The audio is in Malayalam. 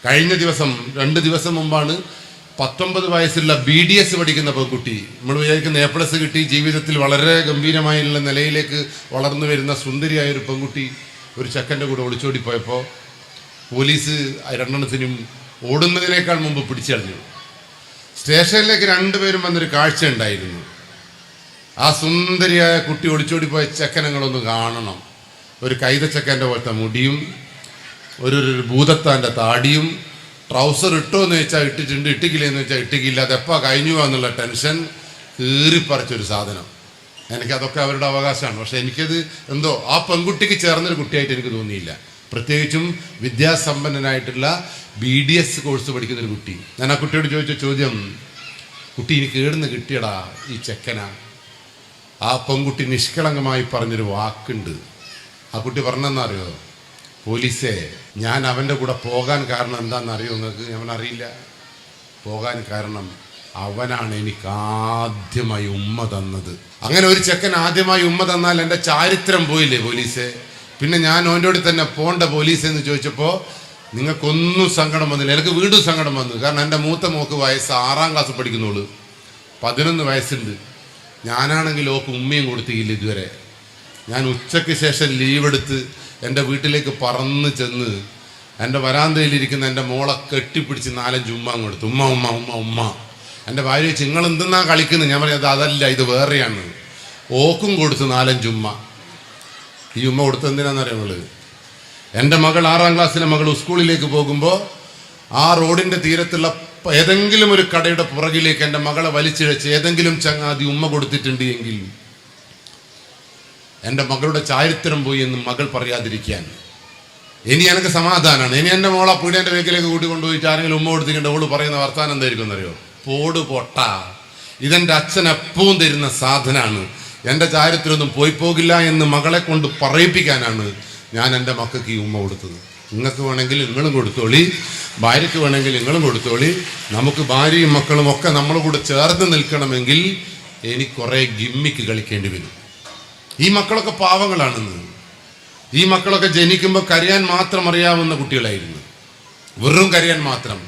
കഴിഞ്ഞ ദിവസം 2 ദിവസം മുമ്പാണ് 19 വയസ്സുള്ള BDS പഠിക്കുന്ന പെൺകുട്ടി, നമ്മൾ വിചാരിക്കുന്ന A+ കിട്ടി ജീവിതത്തിൽ വളരെ ഗംഭീരമായുള്ള നിലയിലേക്ക് വളർന്നു വരുന്ന സുന്ദരിയായ ഒരു പെൺകുട്ടി ഒരു ചെക്കൻ്റെ കൂടെ ഒളിച്ചോടിപ്പോയപ്പോൾ പോലീസ് 2 ഓടുന്നതിനേക്കാൾ മുമ്പ് പിടിച്ചറിഞ്ഞു. സ്റ്റേഷനിലേക്ക് 2 പേരും വന്നൊരു കാഴ്ച ഉണ്ടായിരുന്നു. ആ സുന്ദരിയായ കുട്ടി ഒളിച്ചോടിപ്പോയ ചെക്കനങ്ങളൊന്ന് കാണണം. ഒരു കൈതച്ചക്കൻ്റെ പോലത്തെ മുടിയും ഒരു ഭൂതത്താൻ്റെ താടിയും, ട്രൗസർ ഇട്ടോ എന്ന് വെച്ചാൽ ഇട്ടിട്ടുണ്ട്, ഇട്ടിക്കില്ലെന്ന് വെച്ചാൽ ഇട്ടിക്കില്ല, അതെപ്പോൾ കഴിഞ്ഞു എന്നുള്ള ടെൻഷൻ, കീറിപ്പറിച്ചൊരു സാധനം. എനിക്കതൊക്കെ അവരുടെ അവകാശമാണ്. പക്ഷെ എനിക്കത് എന്തോ ആ പെൺകുട്ടിക്ക് ചേർന്നൊരു കുട്ടിയായിട്ട് എനിക്ക് തോന്നിയില്ല. പ്രത്യേകിച്ചും വിദ്യാസമ്പന്നനായിട്ടുള്ള BDS കോഴ്സ് പഠിക്കുന്നൊരു കുട്ടി. ഞാൻ ആ കുട്ടിയോട് ചോദിച്ച ചോദ്യം, കുട്ടി എനിക്ക് ഏടുന്ന് കിട്ടിയടാ ഈ ചെക്കന? ആ പെൺകുട്ടി നിഷ്കളങ്കമായി പറഞ്ഞൊരു വാക്കുണ്ട്. ആ കുട്ടി പറഞ്ഞെന്നറിയോ? പോലീസേ, ഞാൻ അവൻ്റെ കൂടെ പോകാൻ കാരണം എന്താണെന്നറിയോ നിങ്ങൾക്ക്? അവനറിയില്ല. പോകാൻ കാരണം അവനാണ് എനിക്ക് ആദ്യമായി ഉമ്മ തന്നത്. അങ്ങനെ ഒരു ചെക്കൻ ആദ്യമായി ഉമ്മ തന്നാൽ എൻ്റെ ചാരിത്രം പോയില്ലേ പോലീസേ? പിന്നെ ഞാൻ അവൻ്റെ കൂടെ തന്നെ പോണ്ട പോലീസ് എന്ന് ചോദിച്ചപ്പോൾ നിങ്ങൾക്കൊന്നും സങ്കടം വന്നില്ല. എനിക്ക് വീണ്ടും സങ്കടം വന്നു. കാരണം എൻ്റെ മൂത്ത മോക്ക് വയസ്സ് 6ാം ക്ലാസ് പഠിക്കുന്നുള്ളൂ, 11 വയസ്സുണ്ട്. ഞാനാണെങ്കിൽ ഓക്ക് ഉമ്മയും കൊടുത്തില്ല ഇതുവരെ. ഞാൻ ഉച്ചയ്ക്ക് ശേഷം ലീവെടുത്ത് എൻ്റെ വീട്ടിലേക്ക് പറന്ന് ചെന്ന് എൻ്റെ വരാന്തയിലിരിക്കുന്ന എൻ്റെ മോളെ കെട്ടിപ്പിടിച്ച് 4-5 ഉമ്മ കൊടുത്തു. ഉമ്മ ഉമ്മ ഉമ്മ ഉമ്മ. എൻ്റെ ഭാര്യ ചോദിച്ചു, നിങ്ങൾ എന്തെന്നാ കളിക്കുന്നത്? ഞാൻ പറഞ്ഞത് അതല്ല, ഇത് വേറെയാണ്. ഓക്കും കൊടുത്ത് 4-5 ഉമ്മ. ഈ ഉമ്മ കൊടുത്ത് എന്തിനാണെന്നറിയാം? എൻ്റെ മകൾ 6ാം ക്ലാസ്സിലെ മകൾ സ്കൂളിലേക്ക് പോകുമ്പോൾ ആ റോഡിൻ്റെ തീരത്തുള്ള ഏതെങ്കിലും ഒരു കടയുടെ പുറകിലേക്ക് എൻ്റെ മകളെ വലിച്ചിഴച്ച് ഏതെങ്കിലും ചങ്ങാതി ഉമ്മ കൊടുത്തിട്ടുണ്ട് എങ്കിൽ എൻ്റെ മകളുടെ ചാരിത്രം പോയി എന്ന് മകൾ പറയാതിരിക്കാൻ ഇനി എനിക്ക് സമാധാനമാണ്. ഇനി എൻ്റെ മോളെ പീടിയൻ്റെ വേക്കിലേക്ക് കൂട്ടി കൊണ്ടുപോയിട്ട് ആരെങ്കിലും ഉമ്മ കൊടുത്തിട്ടുണ്ട് ഓള് പറയുന്ന വർത്താനം എന്തായിരിക്കും എന്നറിയോ? പോട് പൊട്ട, ഇതെൻ്റെ അച്ഛൻ എപ്പോഴും തരുന്ന സാധനമാണ്, എൻ്റെ ചാരിത്രമൊന്നും പോയി പോകില്ല എന്ന് മകളെ കൊണ്ട് പറയിപ്പിക്കാനാണ് ഞാൻ എൻ്റെ മക്കൾക്ക് ഈ ഉമ്മ കൊടുത്തത്. നിങ്ങൾക്ക് വേണമെങ്കിൽ നിങ്ങളും കൊടുത്തോളി, ഭാര്യയ്ക്ക് വേണമെങ്കിൽ നിങ്ങളും കൊടുത്തോളി. നമുക്ക് ഭാര്യയും മക്കളും ഒക്കെ നമ്മളെ കൂടെ ചേർന്ന് നിൽക്കണമെങ്കിൽ എനിക്ക് കുറേ ഗിമ്മിക്ക് കളിക്കേണ്ടി വരും. ഈ മക്കളൊക്കെ പാവങ്ങളാണെന്ന്. ഈ മക്കളൊക്കെ ജനിക്കുമ്പോൾ കരയാൻ മാത്രം അറിയാവുന്ന കുട്ടികളായിരുന്നു, വെറും കരയാൻ മാത്രം.